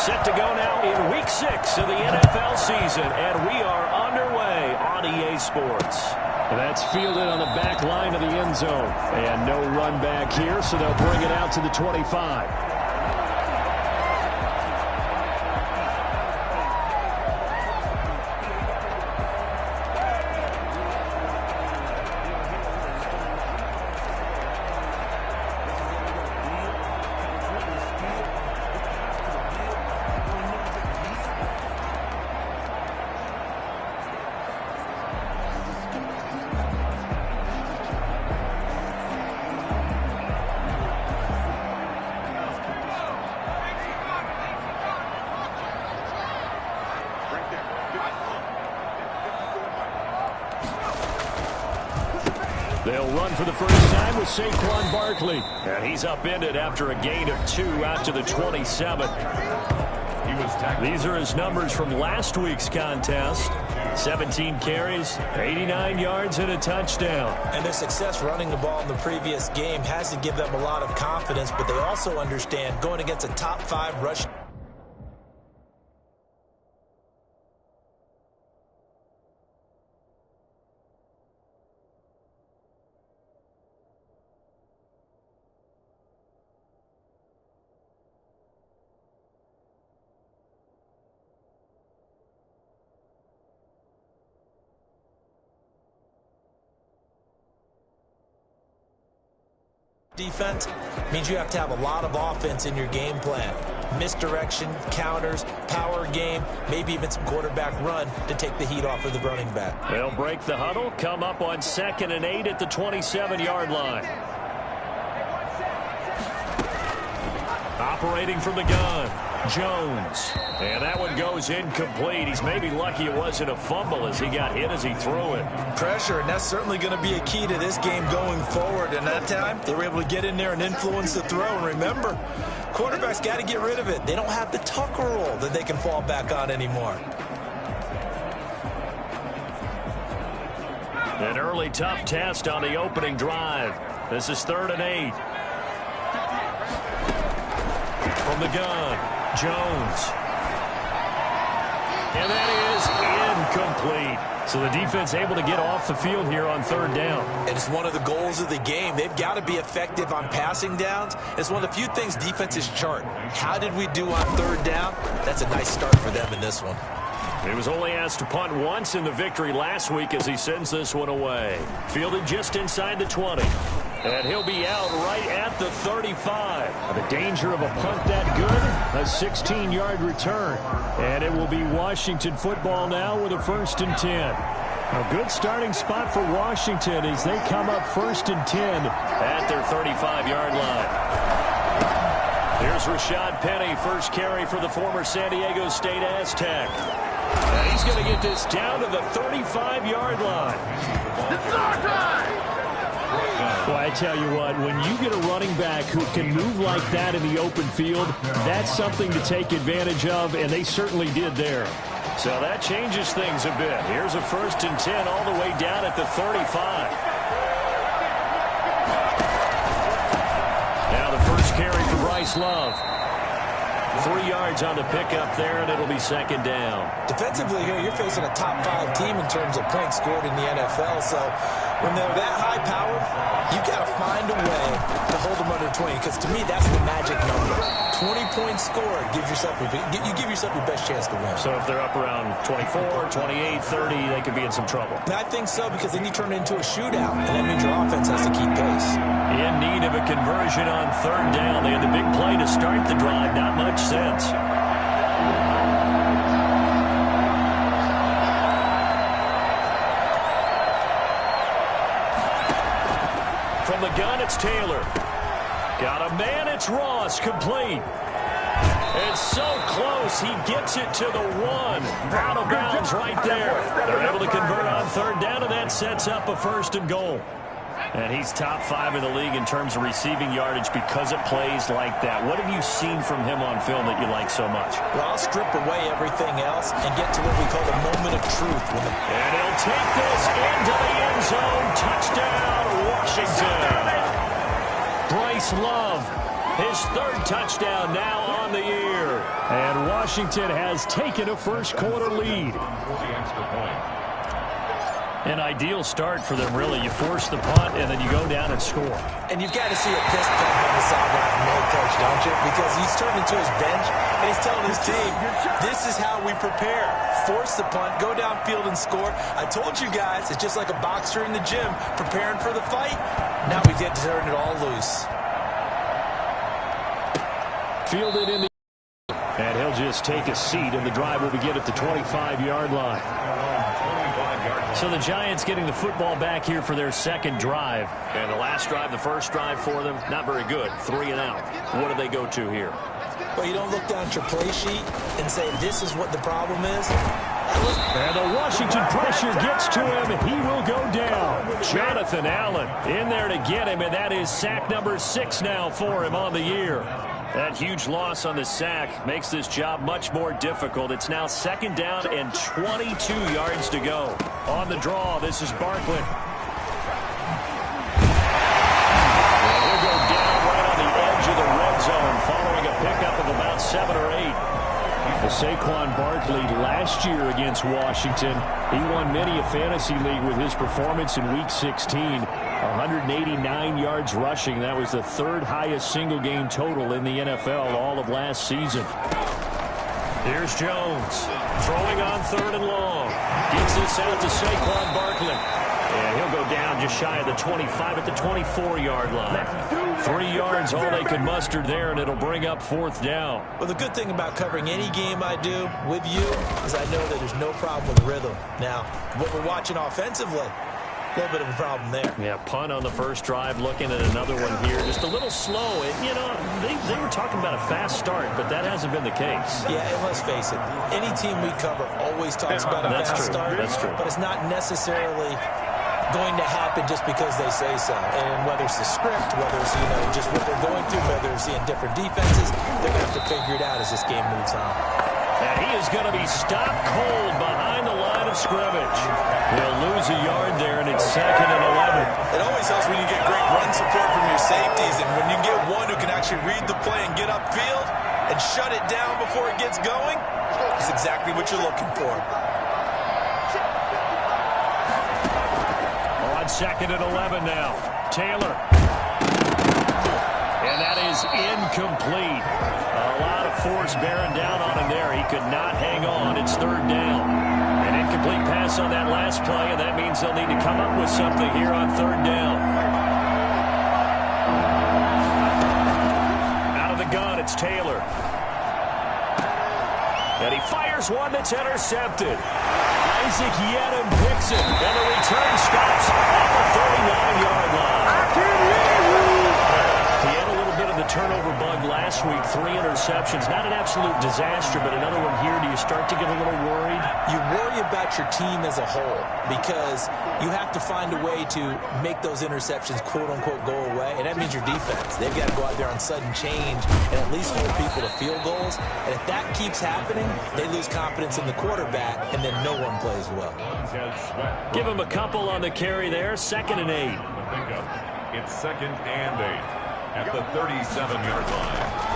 Set to go now in Week 6 of the NFL season, and we are underway on EA Sports. That's fielded on the back line of the end zone. And no run back here, so they'll bring it out to the 25. They'll run for the first time with Saquon Barkley. And he's upended after a gain of 2 out to the 27. These are his numbers from last week's contest. 17 carries, 89 yards, and a touchdown. And their success running the ball in the previous game has to give them a lot of confidence, but they also understand going against a top 5 rush. Defense means you have to have a lot of offense in your game plan. Misdirection, counters, power game, maybe even some quarterback run to take the heat off of the running back. They'll break the huddle, come up on 2nd and 8 at the 27-yard line. Operating from the gun, Jones. And that one goes incomplete. He's maybe lucky it wasn't a fumble as he got hit as he threw it. Pressure, and that's certainly going to be a key to this game going forward. And that time, they were able to get in there and influence the throw. And remember, quarterbacks got to get rid of it. They don't have the Tucker roll that they can fall back on anymore. An early tough test on the opening drive. This is 3rd and 8. From the gun, Jones. And that is incomplete. So the defense able to get off the field here on 3rd down. And it's one of the goals of the game. They've got to be effective on passing downs. It's one of the few things defenses chart. How did we do on 3rd down? That's a nice start for them in this one. He was only asked to punt once in the victory last week as he sends this one away. Fielded just inside the 20. And he'll be out right at the 35. The danger of a punt that good, a 16-yard return. And it will be Washington football now with a 1st and 10. A good starting spot for Washington as they come up 1st and 10 at their 35-yard line. Here's Rashad Penny, first carry for the former San Diego State Aztec. And he's going to get this down to the 35-yard line. It's our time! Well, I tell you what, when you get a running back who can move like that in the open field, that's something to take advantage of, and they certainly did there. So that changes things a bit. Here's a 1st and 10 all the way down at the 35. Now the first carry for Bryce Love. 3 yards on the pickup there, and it'll be 2nd down. Defensively here, you're facing a top 5 team in terms of points scored in the NFL. So when they're that high powered, you've got to find a way to hold them under 20. Because to me, that's the magic number. 20 points scored gives yourself you give yourself your best chance to win. So if they're up around 24, 28, 30, they could be in some trouble. And I think so, because then you turn it into a shootout, and that means your offense has to keep pace. In need of a conversion on 3rd down. They had the big play to start the drive. Not much sense. From the gun, it's Taylor. Got a man, it's Ross, complete. It's so close, he gets it to the 1. Out of bounds right there. They're able to convert on 3rd down, and that sets up a 1st and goal. And he's top 5 in the league in terms of receiving yardage because it plays like that. What have you seen from him on film that you like so much? Well, I'll strip away everything else and get to what we call the moment of truth. And he'll take this into the end zone. Touchdown, Washington. Bryce Love His third touchdown now on the year. And Washington has taken a first-quarter lead. An ideal start for them, really. You force the punt, and then you go down and score. And you've got to see a fist pump on the sideline from the head coach, don't you? Because he's turning to his bench, and he's telling his team, this is how we prepare. Force the punt, go downfield and score. I told you guys, it's just like a boxer in the gym preparing for the fight. Now we get to turn it all loose. Fielded in the... And he'll just take a seat, and the drive will begin at the 25-yard line. So the Giants getting the football back here for their second drive. And the last drive, the first drive for them, not very good. 3 and out. What do they go to here? Well, you don't look down at your play sheet and say, this is what the problem is. And the Washington pressure gets to him. He will go down. Jonathan Allen in there to get him, and that is sack number 6 now for him on the year. That huge loss on the sack makes this job much more difficult. It's now 2nd down and 22 yards to go. On the draw, this is Barkley. And he'll go down right on the edge of the red zone following a pickup of about 7 or 8. Well, Saquon Barkley last year against Washington, he won many a fantasy league with his performance in Week 16. 189 yards rushing. That was the 3rd highest single game total in the NFL all of last season. Here's Jones throwing on 3rd and long. Gets this out to Saquon Barkley. And he'll go down just shy of the 25 at the 24-yard line. 3 yards all they could muster there, and it'll bring up 4th down. Well, the good thing about covering any game I do with you is I know that there's no problem with rhythm. Now, what we're watching offensively, a little bit of a problem there. Yeah, punt on the first drive, looking at another one here. Just a little slow. And, you know, they were talking about a fast start, but that hasn't been the case. Yeah, and let's face it, any team we cover always talks about a fast start. That's true. But it's not necessarily going to happen just because they say so. And whether it's the script, whether it's, you know, just what they're going through, whether it's in different defenses, they're going to have to figure it out as this game moves on. And he is going to be stopped cold behind the line of scrimmage. He'll lose a yard there, and it's 2nd and 11. It always helps when you get great run support from your safeties, and when you get one who can actually read the play and get upfield and shut it down before it gets going, it's exactly what you're looking for. On 2nd and 11 now. Taylor. And that is incomplete. A lot of force bearing down on him there. He could not hang on. It's 3rd down. An incomplete pass on that last play, and that means they'll need to come up with something here on 3rd down. Out of the gun, it's Taylor. And he fires one that's intercepted. Isaac Yenem picks it, and the return stops at the 39-yard line. He had a little bit of the turnover bug last week, 3 interceptions. Not an absolute disaster, but another one here. Do you start to get a little worried? You worry about your team as a whole because you have to find a way to make those interceptions, quote-unquote, go away, and that means your defense. They've got to go out there on sudden change and at least hold people to field goals. And if that keeps happening, they lose confidence in the quarterback, and then no one plays well. Give him a couple on the carry there. 2nd and 8. It's 2nd and 8 at the 37-yard line.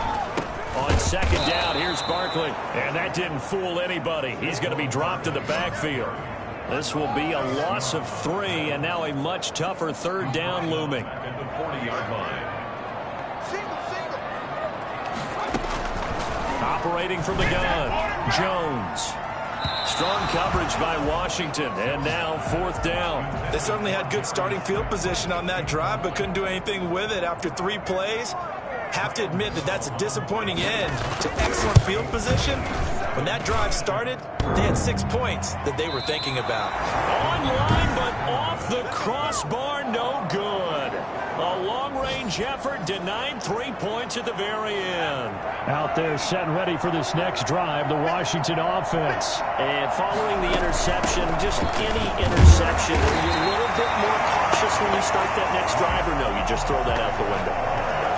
On 2nd down, here's Barkley. And that didn't fool anybody. He's going to be dropped in the backfield. This will be a loss of 3, and now a much tougher 3rd down looming. At the 40-yard line. Operating from the gun, Jones. Strong coverage by Washington, and now 4th down. They certainly had good starting field position on that drive, but couldn't do anything with it after 3 plays. Have to admit that that's a disappointing end to excellent field position. When that drive started, they had 6 points that they were thinking about. Online, but off the crossbar, no good. A long-range effort denied 3 points at the very end. Out there set and ready for this next drive, the Washington offense. And following the interception, just any interception, are you a little bit more cautious when you start that next drive, or no, you just throw that out the window?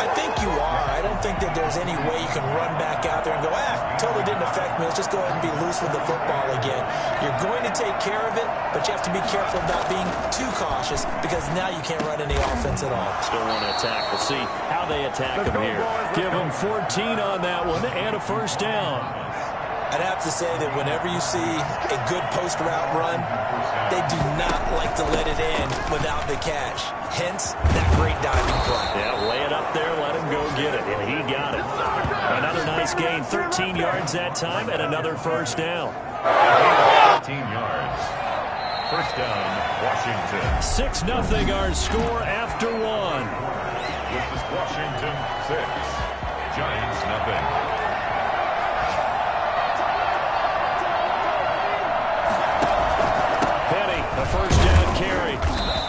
I think you are. I don't think that there's any way you can run back out there and go, totally didn't affect me. Let's just go ahead and be loose with the football again. You're going to take care of it, but you have to be careful about being too cautious because now you can't run any offense at all. Still want to attack. We'll see how they attack him here. Give him 14 on that one and a first down. I'd have to say that whenever you see a good post route run, they do not like to let it in without the catch. Hence, that great diving play. Yeah, lay it up there, let him go get it, and he got it. Another nice gain, 13 yards that time, and another first down. 13 yards. First down, Washington. 6-0 our score after one. This is Washington 6, Giants nothing. A first down carry.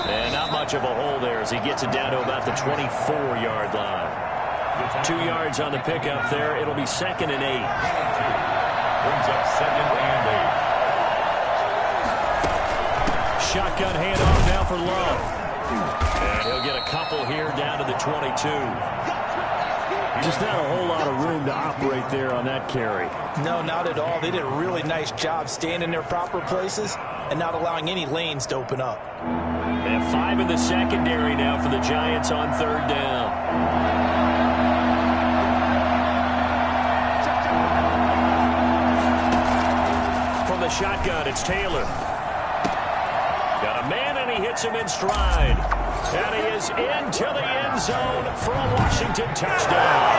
And not much of a hole there as he gets it down to about the 24-yard line. 2 yards on the pickup there. It'll be 2nd and 8. Brings up 2nd and 8. Shotgun handoff now for Love. And he'll get a couple here down to the 22. Just not a whole lot of room to operate there on that carry. No, not at all. They did a really nice job staying in their proper places and not allowing any lanes to open up. And 5 in the secondary now for the Giants on 3rd down. From the shotgun, it's Taylor. Got a man, and he hits him in stride. And he is into the end zone for a Washington touchdown.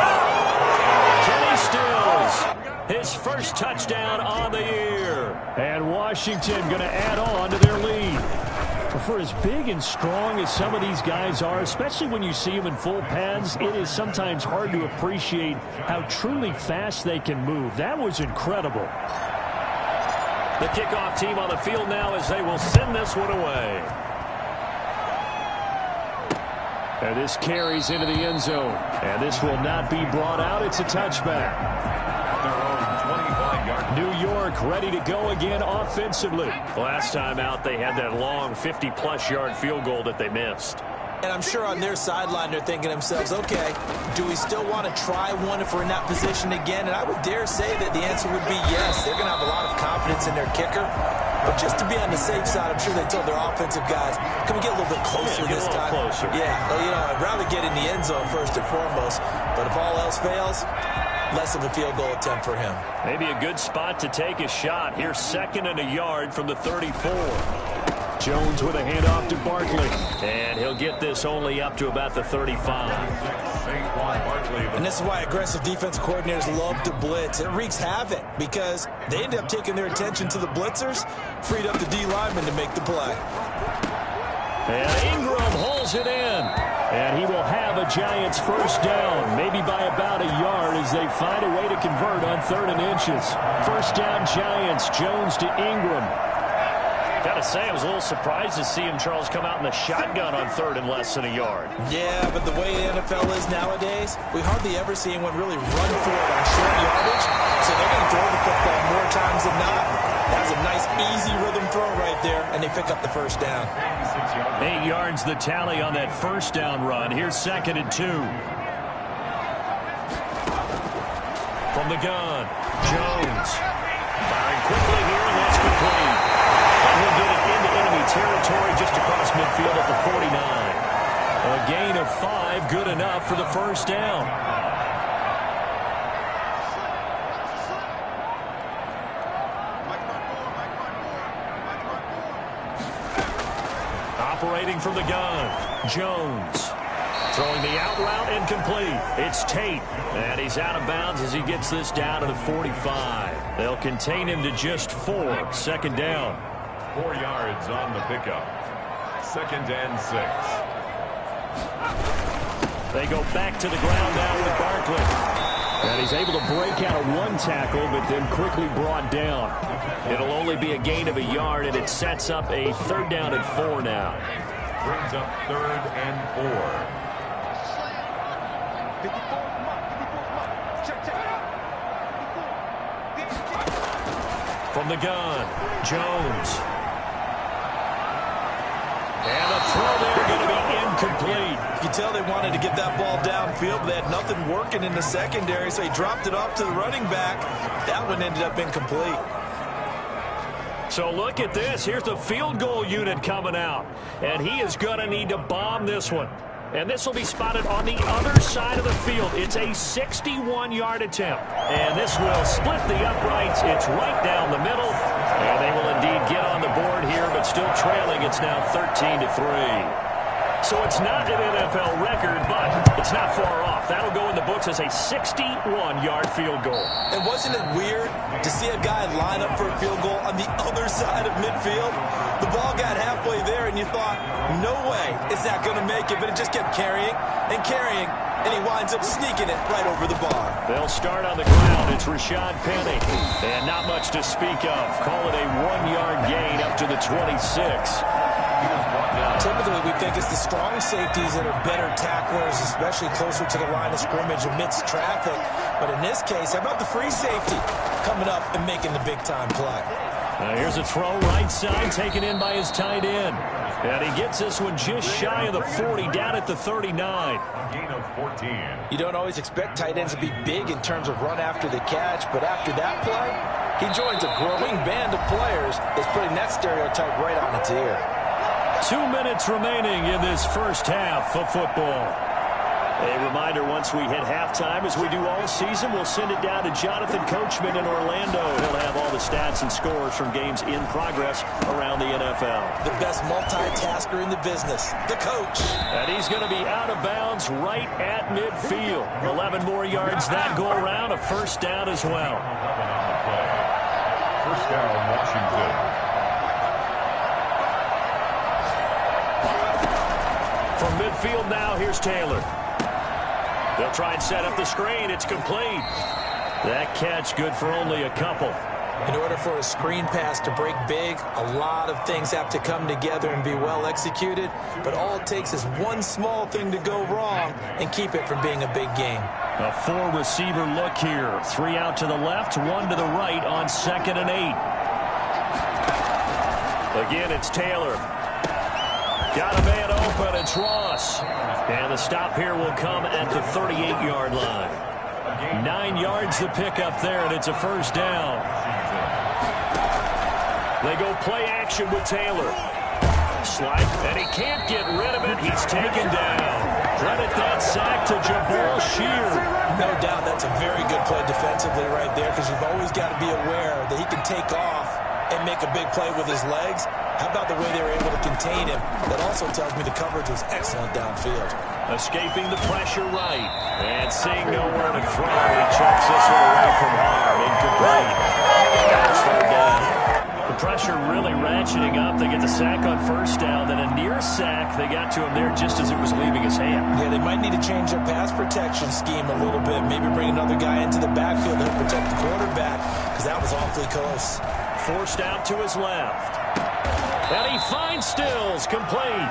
Kenny Stills, his first touchdown on the year. And Washington going to add on to their lead. For as big and strong as some of these guys are, especially when you see them in full pads, it is sometimes hard to appreciate how truly fast they can move. That was incredible. The kickoff team on the field now as they will send this one away. And this carries into the end zone. And this will not be brought out. It's a touchback. New York ready to go again offensively. Last time out, they had that long 50-plus yard field goal that they missed. And I'm sure on their sideline they're thinking to themselves, okay, do we still want to try one if we're in that position again? And I would dare say that the answer would be yes. They're going to have a lot of confidence in their kicker. But just to be on the safe side, I'm sure they told their offensive guys, can we get a little bit closer this time? Closer. Yeah, well, I'd rather get in the end zone first and foremost. But if all else fails, less of a field goal attempt for him. Maybe a good spot to take a shot. Here's 2nd and a yard from the 34. Jones with a handoff to Barkley. And he'll get this only up to about the 35. And this is why aggressive defense coordinators love to blitz. It wreaks havoc because they end up taking their attention to the blitzers, freed up the D lineman to make the play. And Ingram holds it in. And he will have a Giants first down, maybe by about a yard as they find a way to convert on 3rd and inches. First down Giants, Jones to Ingram. Got to say, I was a little surprised to see him, Charles, come out in the shotgun on 3rd and less than a yard. Yeah, but the way the NFL is nowadays, we hardly ever see anyone really run for it on short yardage. So they're going to throw the football more times than not. That's a nice, easy rhythm throw right there, and they pick up the first down. 8 yards the tally on that first down run. Here's 2nd and 2. From the gun, Jones. Firing quickly here, and that's complete. And he'll get it into enemy territory just across midfield at the 49. A gain of 5, good enough for the first down. Operating from the gun, Jones. Throwing the out route incomplete. It's Tate. And he's out of bounds as he gets this down to the 45. They'll contain him to just 4. 2nd down. 4 yards on the pickup. 2nd and 6. They go back to the ground now with Barkley. And he's able to break out of 1 tackle, but then quickly brought down. It'll only be a gain of a yard, and it sets up a 3rd down and 4 now. Brings up 3rd and 4. From the gun, Jones. And the throw there going to be incomplete. incomplete. You can tell they wanted to get that ball downfield, but they had nothing working in the secondary, so he dropped it off to the running back. That one ended up incomplete. So look at this. Here's the field goal unit coming out. And he is going to need to bomb this one. And this will be spotted on the other side of the field. It's a 61-yard attempt. And this will split the uprights. It's right down the middle. And they will indeed get on the board here, but still trailing. It's now 13-3. So it's not an NFL record, but it's not far off. That'll go in the books as a 61-yard field goal. And wasn't it weird to see a guy line up for a field goal on the other side of midfield? The ball got halfway there, and you thought, no way is that going to make it, but it just kept carrying, and he winds up sneaking it right over the bar. They'll start on the ground. It's Rashad Penny, and not much to speak of. Call it a 1-yard gain up to the 26. Typically, we think it's the strong safeties that are better tacklers, especially closer to the line of scrimmage amidst traffic. But in this case, how about the free safety coming up and making the big-time play? Here's a throw right side taken in by his tight end. And he gets this one just shy of the 40, down at the 39. Gain of 14. You don't always expect tight ends to be big in terms of run after the catch, but after that play, he joins a growing band of players that's putting that stereotype right on its ear. 2 minutes remaining in this first half of football. A reminder, once we hit halftime, as we do all season, we'll send it down to Jonathan Coachman in Orlando. He'll have all the stats and scores from games in progress around the NFL. The best multitasker in the business, the coach. And he's going to be out of bounds right at midfield. 11 more yards that go around, a first down as well. First down, Washington. From midfield now, here's Taylor. They'll try and set up the screen. It's complete. That catch good for only a couple. In order for a screen pass to break big, a lot of things have to come together and be well executed. But all it takes is one small thing to go wrong and keep it from being a big game. A 4-receiver look here. 3 out to the left, 1 to the right on 2nd and 8. Again, it's Taylor. Got a man open, it's Ross. And the stop here will come at the 38-yard line. 9 yards to pick up there, and it's a first down. They go play action with Taylor. Slide, and he can't get rid of it. He's taken down. Credit that sack to Jabal Shear. No doubt that's a very good play defensively right there, because you've always got to be aware that he can take off and make a big play with his legs. How about the way they were able to contain him? That also tells me the coverage was excellent downfield. Escaping the pressure right. And seeing nowhere to throw. He chucks this one away from harm. Incomplete. Slowed down. The pressure really ratcheting up. They get the sack on first down. Then a near sack. They got to him there just as it was leaving his hand. Yeah, they might need to change their pass protection scheme a little bit. Maybe bring another guy into the backfield to protect the quarterback, because that was awfully close. Forced out to his left. And he finds Stills, complete.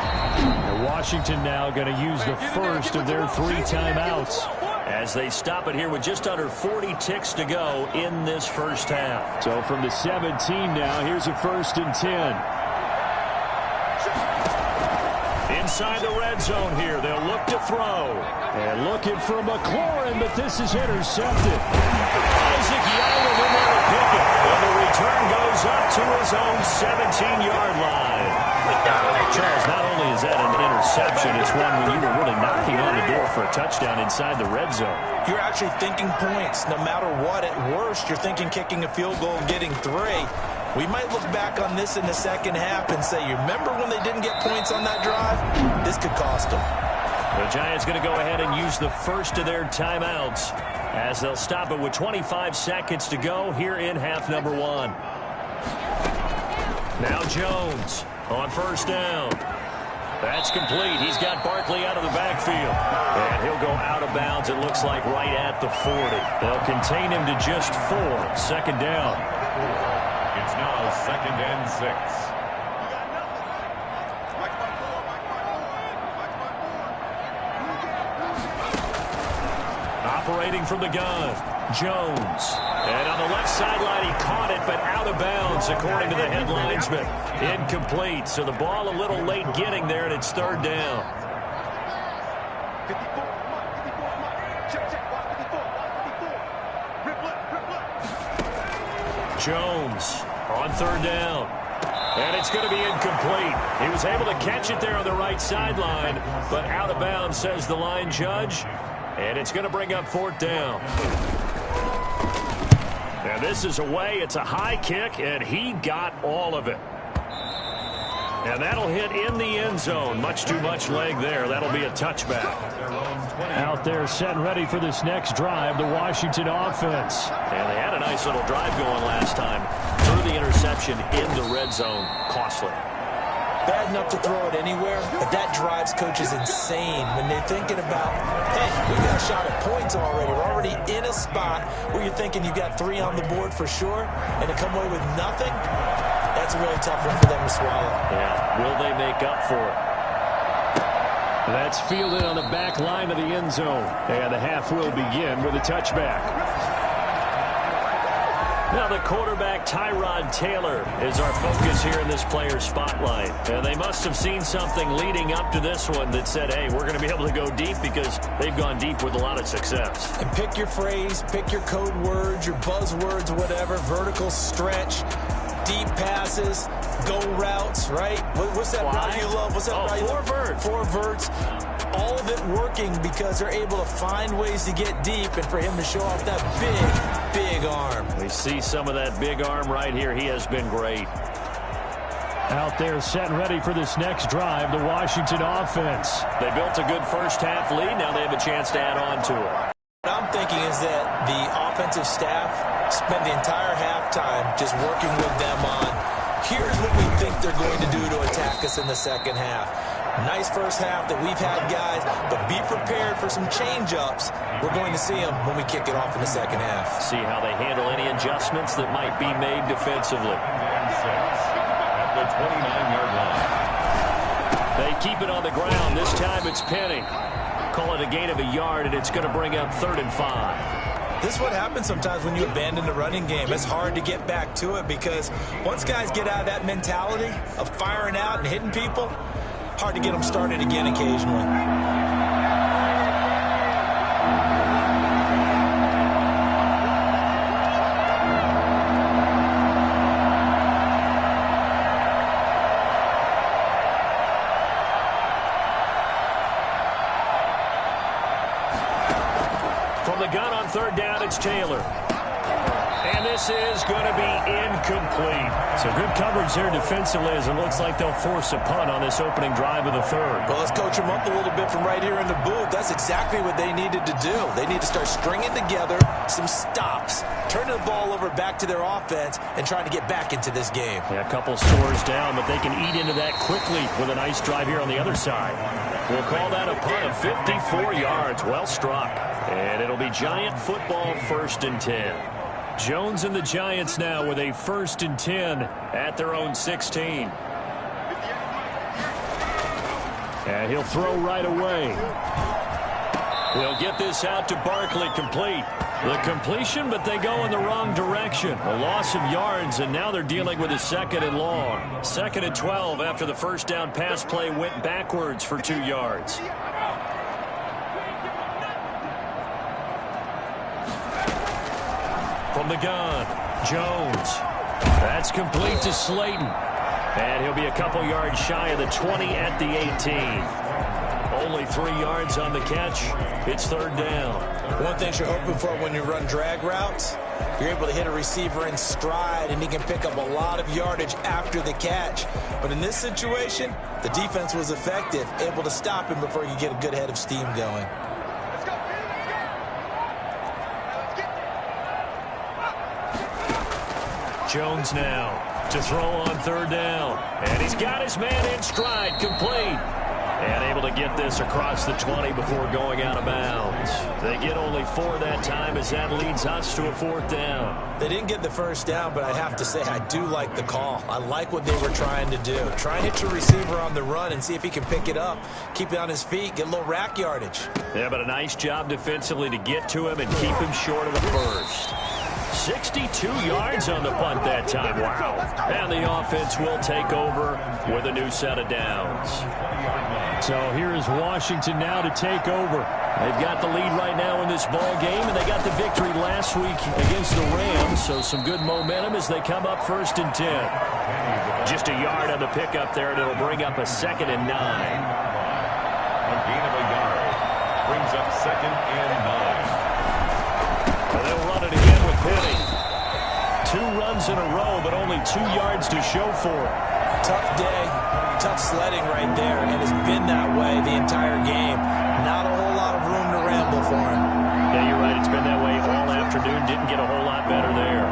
And Washington now going to use the first of their 3 timeouts as they stop it here with just under 40 ticks to go in this first half. So from the 17 now, here's a 1st and 10. Inside the red zone here, they'll look to throw. And looking for McLaurin, but this is intercepted. Isaac Yowell in there to pick it. And the return goes up to his own 17-yard line. Charles, not only is that an interception, it's one when you were really knocking on the door for a touchdown inside the red zone. You're actually thinking points. No matter what, at worst, you're thinking kicking a field goal and getting 3. We might look back on this in the second half and say, you remember when they didn't get points on that drive? This could cost them. The Giants going to go ahead and use the first of their timeouts as they'll stop it with 25 seconds to go here in half number 1. Now Jones on first down. That's complete. He's got Barkley out of the backfield. And he'll go out of bounds, it looks like, right at the 40. They'll contain him to just 4. 2nd down. It's now 2nd and 6. operating from the gun. Jones. And on the left sideline, he caught it, but out of bounds, according to the head linesman. Incomplete, so the ball a little late getting there, and it's third down. Jones on third down. And it's going to be incomplete. He was able to catch it there on the right sideline, but out of bounds, says the line judge. And it's going to bring up fourth down. And this is away. It's a high kick, and he got all of it. And that'll hit in the end zone. Much too much leg there. That'll be a touchback. Out there set and ready for this next drive, the Washington offense. And they had a nice little drive going last time. Threw the interception in the red zone. Costly. Bad enough to throw it anywhere, but that drives coaches insane when they're thinking about, hey, we got a shot at points already. We're already in a spot where you're thinking you got 3 on the board for sure, and to come away with nothing, that's a really tough one for them to swallow. Yeah, will they make up for it? That's fielded on the back line of the end zone. And the half will begin with a touchback. Now the quarterback, Tyrod Taylor, is our focus here in this player spotlight. And they must have seen something leading up to this one that said, hey, we're going to be able to go deep because they've gone deep with a lot of success. And pick your phrase, pick your code words, your buzzwords, whatever, vertical stretch, deep passes, go routes, right? What's that route you love? What's that route you love? 4 verts. 4 verts. All of it working because they're able to find ways to get deep and for him to show off that big arm. We see some of that big arm right here. He has been great. Out there set and ready for this next drive, the Washington offense. They built a good first half lead. Now they have a chance to add on to it. What I'm thinking is that the offensive staff spent the entire halftime just working with them on, here's what we think they're going to do to attack us in the second half. Nice first half that we've had, guys, but be prepared for some change-ups. We're going to see them when we kick it off in the second half. See how they handle any adjustments that might be made defensively. And 6 at the 29-yard line. They keep it on the ground. This time it's Penny. Call it a gain of a yard, and it's going to bring up 3rd and 5. This is what happens sometimes when you abandon the running game. It's hard to get back to it because once guys get out of that mentality of firing out and hitting people, hard to get them started again occasionally. From the gun on 3rd down, it's Taylor. And this is going to be incomplete. So good coverage there defensively as it looks like they'll force a punt on this opening drive of the 3rd. Well, let's coach them up a little bit from right here in the booth. That's exactly what they needed to do. They need to start stringing together some stops, turning the ball over back to their offense, and trying to get back into this game. Yeah, a couple scores down, but they can eat into that quickly with a nice drive here on the other side. We'll call that a punt of 54 yards. Well struck. And it'll be Giant football, 1st and 10. Jones and the Giants now with a 1st and 10 at their own 16. And he'll throw right away. They'll get this out to Barkley, complete. The completion, but they go in the wrong direction. A loss of yards, and now they're dealing with a 2nd and long. 2nd and 12 after the first down pass play went backwards for 2 yards. From the gun, Jones. That's complete to Slayton. And he'll be a couple yards shy of the 20 at the 18. Only 3 yards on the catch. It's 3rd down. One thing you're hoping for when you run drag routes, you're able to hit a receiver in stride, and he can pick up a lot of yardage after the catch. But in this situation, the defense was effective, able to stop him before you get a good head of steam going. Jones now to throw on 3rd down. And he's got his man in stride, complete. And able to get this across the 20 before going out of bounds. They get only 4 that time as that leads us to a 4th down. They didn't get the first down, but I have to say I do like the call. I like what they were trying to do. Try and hit your receiver on the run and see if he can pick it up, keep it on his feet, get a little rack yardage. Yeah, but a nice job defensively to get to him and keep him short of the first. 62 yards on the punt that time. Wow. And the offense will take over with a new set of downs. So here is Washington now to take over. They've got the lead right now in this ball game, and they got the victory last week against the Rams, so some good momentum as they come up 1st and 10. Just a yard on the pickup there, and it'll bring up a 2nd and 9. A gain of a yard brings up 2nd and 9. Well, they'll run it again with Penny. 2 runs in a row, but only 2 yards to show for it. Tough day, tough sledding right there, and it's been that way the entire game. Not a whole lot of room to ramble for him. Yeah, you're right. It's been that way all afternoon. Didn't get a whole lot better there.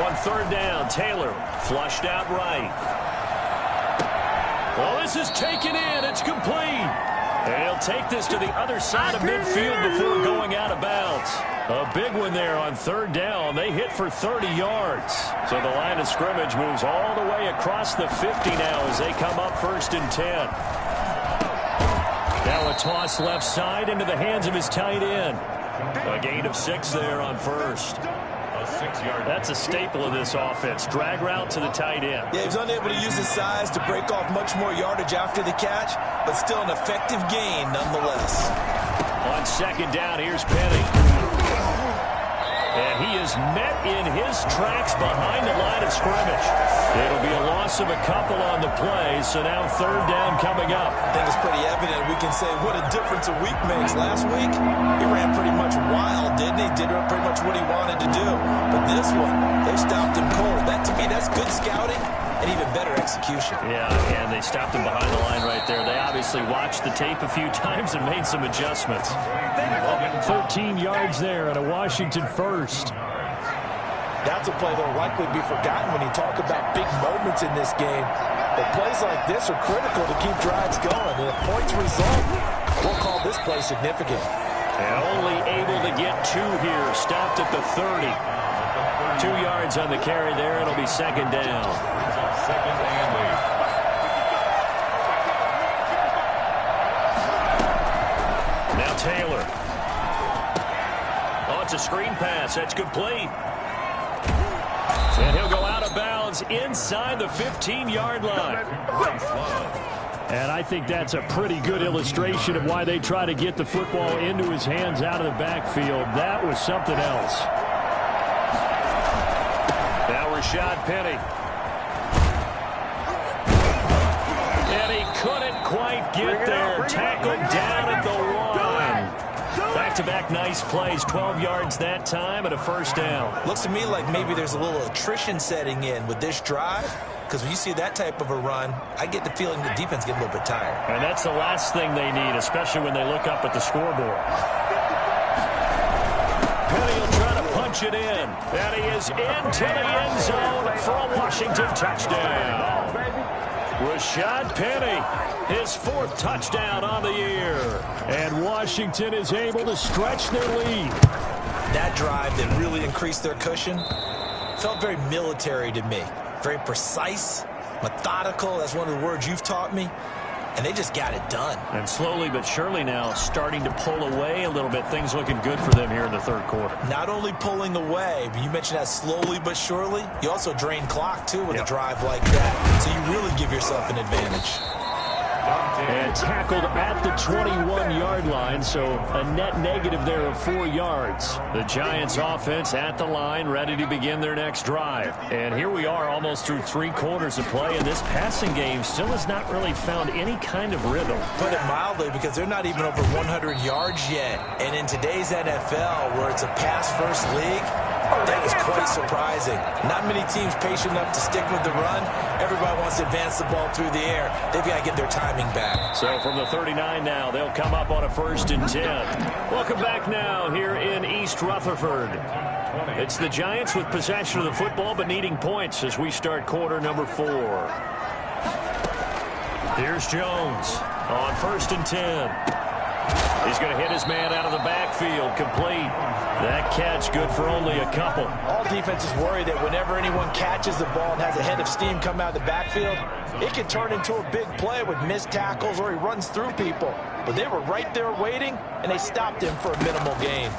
On 3rd down, Taylor flushed out right. Well, this is taken in. It's complete. And he'll take this to the other side of midfield before going out of bounds. A big one there on 3rd down. They hit for 30 yards. So the line of scrimmage moves all the way across the 50 now as they come up 1st and 10. Now a toss left side into the hands of his tight end. A gain of 6 there on 1st. That's a staple of this offense. Drag route to the tight end. Yeah, he was unable to use his size to break off much more yardage after the catch, but still an effective gain nonetheless. On 2nd down, here's Penny. And he is met in his tracks behind the line of scrimmage. It'll be a loss of a couple on the play, so now 3rd down coming up. I think it's pretty evident. We can say what a difference a week makes. Last week, he ran pretty much wild, didn't he? Did pretty much what he wanted to do. But this one, they stopped him cold. That, to me, that's good scouting and even better execution. Yeah, and they stopped him behind the line right there. They obviously watched the tape a few times and made some adjustments. 13 yards there and a Washington 1st. That's a play that will likely be forgotten when you talk about big moments in this game. But plays like this are critical to keep drives going. And if points result, we'll call this play significant. And only able to get 2 here. Stopped at the 30. 2 yards on the carry there. It'll be 2nd down. 2nd and 8. Now Taylor. Oh, it's a screen pass. That's complete. And he'll go out of bounds inside the 15-yard line. And I think that's a pretty good illustration of why they try to get the football into his hands out of the backfield. That was something else. Now Rashad Penny. And he couldn't quite get there. Tackled down at the 1. Back-to-back nice plays. 12 yards that time and a 1st down. Looks to me like maybe there's a little attrition setting in with this drive. Because when you see that type of a run, I get the feeling the defense get a little bit tired. And that's the last thing they need, especially when they look up at the scoreboard. Penny will try to punch it in. And he is into the end zone for a Washington touchdown. Rashad Penny, his 4th touchdown on the year. And Washington is able to stretch their lead. That drive that really increased their cushion felt very military to me. Very precise, methodical. That's one of the words you've taught me. And they just got it done. And slowly but surely now starting to pull away a little bit. Things looking good for them here in the 3rd quarter. Not only pulling away, but you mentioned that slowly but surely. You also drain clock, too, with a drive like that. So you really give yourself an advantage. And tackled at the 21-yard line, so a net negative there of 4 yards. The Giants offense at the line, ready to begin their next drive. And here we are almost through 3 quarters of play, and this passing game still has not really found any kind of rhythm. Put it mildly, because they're not even over 100 yards yet. And in today's NFL, where it's a pass-first league, that is quite surprising. Not many teams patient enough to stick with the run. Everybody wants to advance the ball through the air. They've got to get their timing back. So from the 39 now, they'll come up on a 1st and 10. Welcome back now here in East Rutherford. It's the Giants with possession of the football but needing points as we start quarter number 4. Here's Jones on 1st and 10. He's going to hit his man out of the backfield, complete. That catch good for only a couple. All defenses worry that whenever anyone catches the ball and has a head of steam come out of the backfield, it can turn into a big play with missed tackles or he runs through people. But they were right there waiting, and they stopped him for a minimal gain.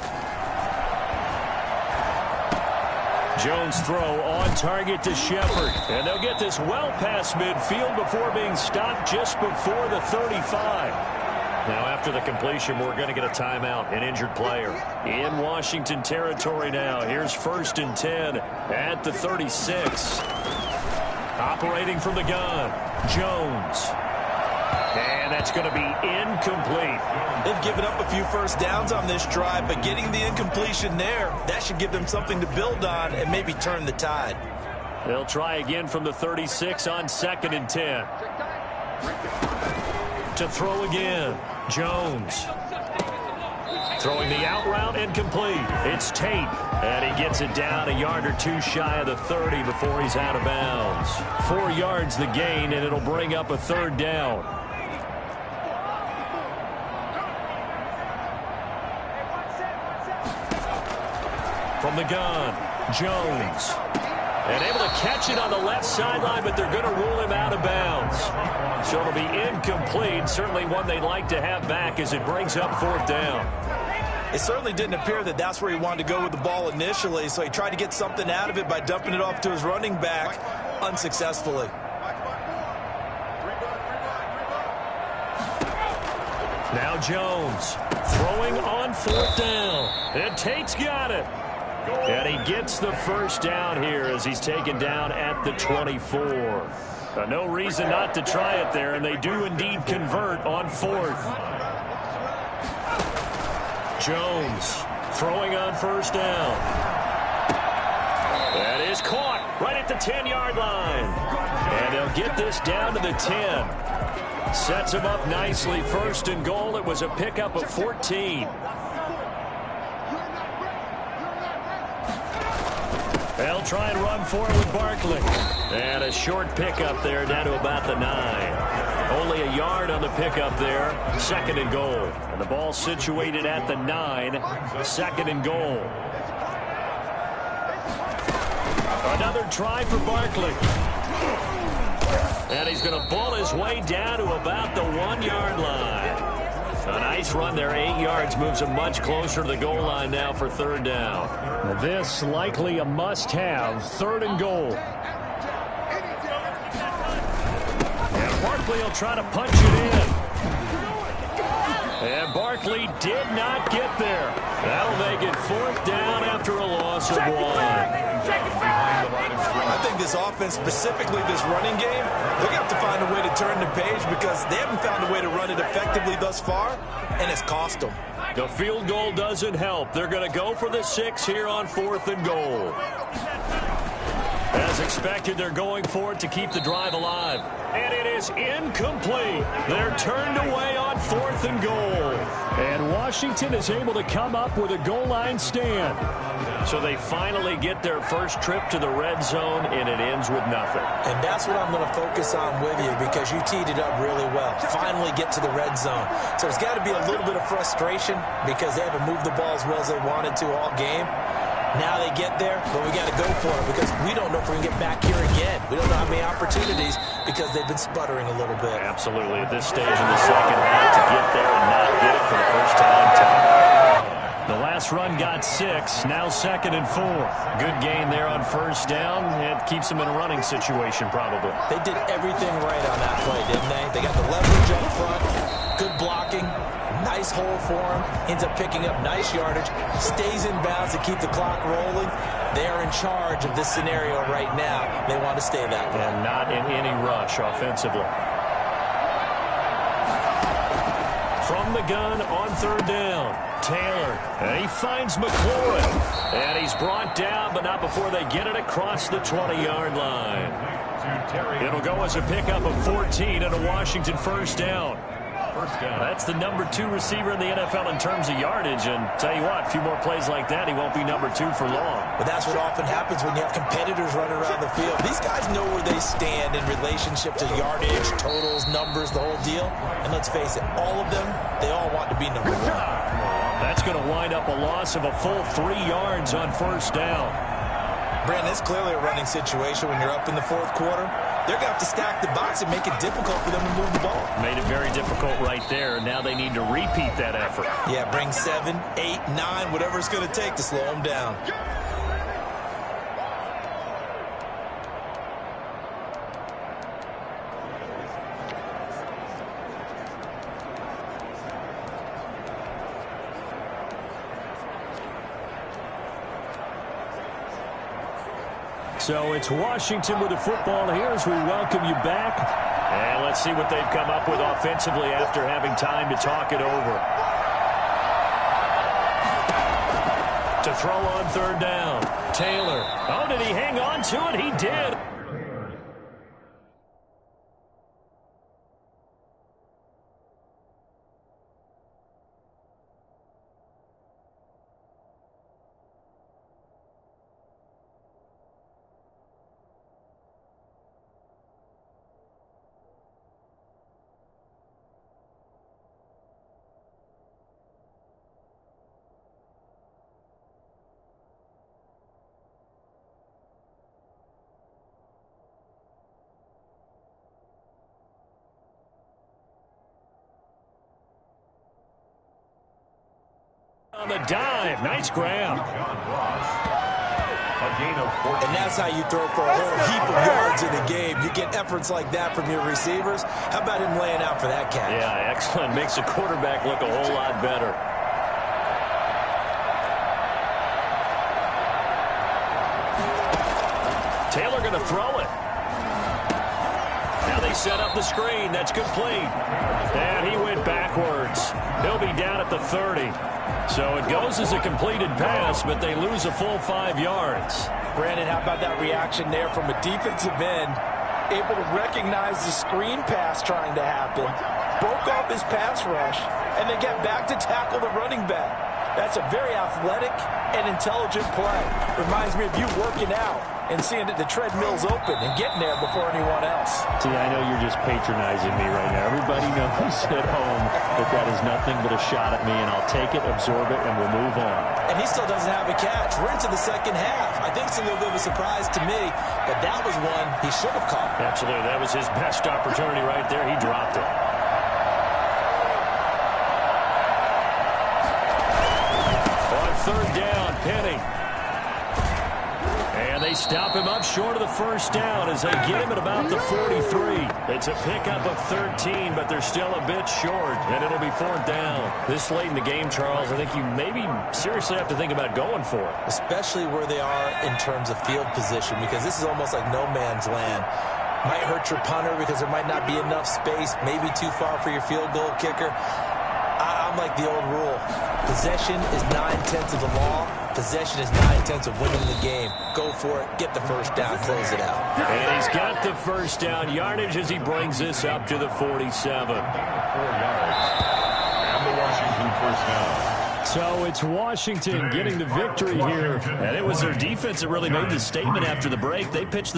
Jones throw on target to Shepard. And they'll get this well past midfield before being stopped just before the 35. Now, after the completion, we're going to get a timeout, an injured player. In Washington territory now. Here's 1st and 10 at the 36. Operating from the gun, Jones. And that's going to be incomplete. They've given up a few first downs on this drive, but getting the incompletion there, that should give them something to build on and maybe turn the tide. They'll try again from the 36 on 2nd and 10. To throw again, Jones. Throwing the out route incomplete. It's Tate, and he gets it down a yard or two shy of the 30 before he's out of bounds. 4 yards the gain, and it'll bring up a 3rd down. From the gun, Jones. And able to catch it on the left sideline, but they're going to rule him out of bounds. So it'll be incomplete. Certainly one they'd like to have back as it brings up 4th down. It certainly didn't appear that that's where he wanted to go with the ball initially, so he tried to get something out of it by dumping it off to his running back unsuccessfully. Now Jones throwing on 4th down. And Tate's got it. And he gets the 1st down here as he's taken down at the 24. No reason not to try it there, and they do indeed convert on 4th. Jones throwing on 1st down. That is caught right at the 10-yard line. And they'll get this down to the 10. Sets him up nicely. 1st and goal. It was a pickup of 14. They'll try and run for it with Barkley. And a short pickup there down to about the 9. Only a yard on the pickup there. 2nd and goal. And the ball situated at the 9. 2nd and goal. Another try for Barkley. And he's going to ball his way down to about the 1-yard line. A nice run there, 8 yards, moves him much closer to the goal line now for 3rd down. This likely a must-have, 3rd and goal. And Barkley will try to punch it in. And Barkley did not get there. That'll make it 4th down after a loss of 1. I think this offense, specifically this running game, they're going to have to find a way to turn the page because they haven't found a way to run it effectively thus far, and it's cost them. The field goal doesn't help. They're going to go for the 6 here on 4th and goal. As expected, they're going for it to keep the drive alive. And it is incomplete. They're turned away on 4th and goal. And Washington is able to come up with a goal line stand. So they finally get their first trip to the red zone, and it ends with nothing. And that's what I'm going to focus on with you because you teed it up really well. Finally get to the red zone. So there's got to be a little bit of frustration because they haven't moved the ball as well as they wanted to all game. Now they get there, but we got to go for it because we don't know if we're going to get back here again. We don't know how many opportunities because they've been sputtering a little bit. Absolutely. At this stage in the second half, to get there and not get it for the first time. The last run got 6. Now 2nd and 4. Good gain there on 1st down. It keeps them in a running situation probably. They did everything right on that play, didn't they? They got the leverage up front, good blocking. Nice hole for him. Ends up picking up nice yardage. Stays in bounds to keep the clock rolling. They are in charge of this scenario right now. They want to stay that way. And not in any rush offensively. From the gun on 3rd down. Taylor. And he finds McLaurin. And he's brought down, but not before they get it across the 20-yard line. It'll go as a pickup of 14 and a Washington 1st down. first down. That's the number 2 receiver in the NFL in terms of yardage. And tell you what, a few more plays like that, he won't be number 2 for long. But that's what often happens when you have competitors running around the field. These guys know where they stand in relationship to yardage, totals, numbers, the whole deal. And let's face it, all of them, they all want to be number 1. That's going to wind up a loss of a full 3 yards on first down. Brandon, it's clearly a running situation when you're up in the fourth quarter. They're going to have to stack the box and make it difficult for them to move the ball. Made it very difficult right there. Now they need to repeat that effort. Yeah, bring 7, 8, 9, whatever it's going to take to slow them down. So it's Washington with the football here as we welcome you back. And let's see what they've come up with offensively after having time to talk it over. To throw on third down. Taylor. Oh, did he hang on to it? He did. On the dive. Nice grab. And that's how you throw for a whole heap of yards in a game. You get efforts like that from your receivers. How about him laying out for that catch? Yeah, excellent. Makes the quarterback look a whole lot better. Taylor going to throw it. Now they set up the screen. That's complete. And he went backwards. He'll be down at the 30. So it goes as a completed pass, but they lose a full 5 yards. Brandon, how about that reaction there from a defensive end? Able to recognize the screen pass trying to happen, broke off his pass rush, and then get back to tackle the running back. That's a very athletic and intelligent play. Reminds me of you working out and seeing that the treadmill's open and getting there before anyone else. See, I know you're just patronizing me right now. Everybody knows at home that that is nothing but a shot at me, and I'll take it, absorb it, and we'll move on. And he still doesn't have a catch. We're into the second half. I think it's a little bit of a surprise to me, but that was one he should have caught. Absolutely. That was his best opportunity right there. He dropped it. On third down, Penny. And they stop him up short of the first down as they get him at about the 43. It's a pickup of 13, but they're still a bit short, and it'll be fourth down. This late in the game, Charles, I think you maybe seriously have to think about going for it. Especially where they are in terms of field position, because this is almost like no man's land. Might hurt your punter because there might not be enough space, maybe too far for your field goal kicker. I'm like the old rule. Possession is 9/10 of the law. Possession is 9/10 of winning the game. Go for it. Get the first down. Close it out. And he's got the first down yardage as he brings this up to the 47. 4 yards. And the Washington first down. So it's Washington getting the victory here. And it was their defense that really made the statement after the break. They pitched the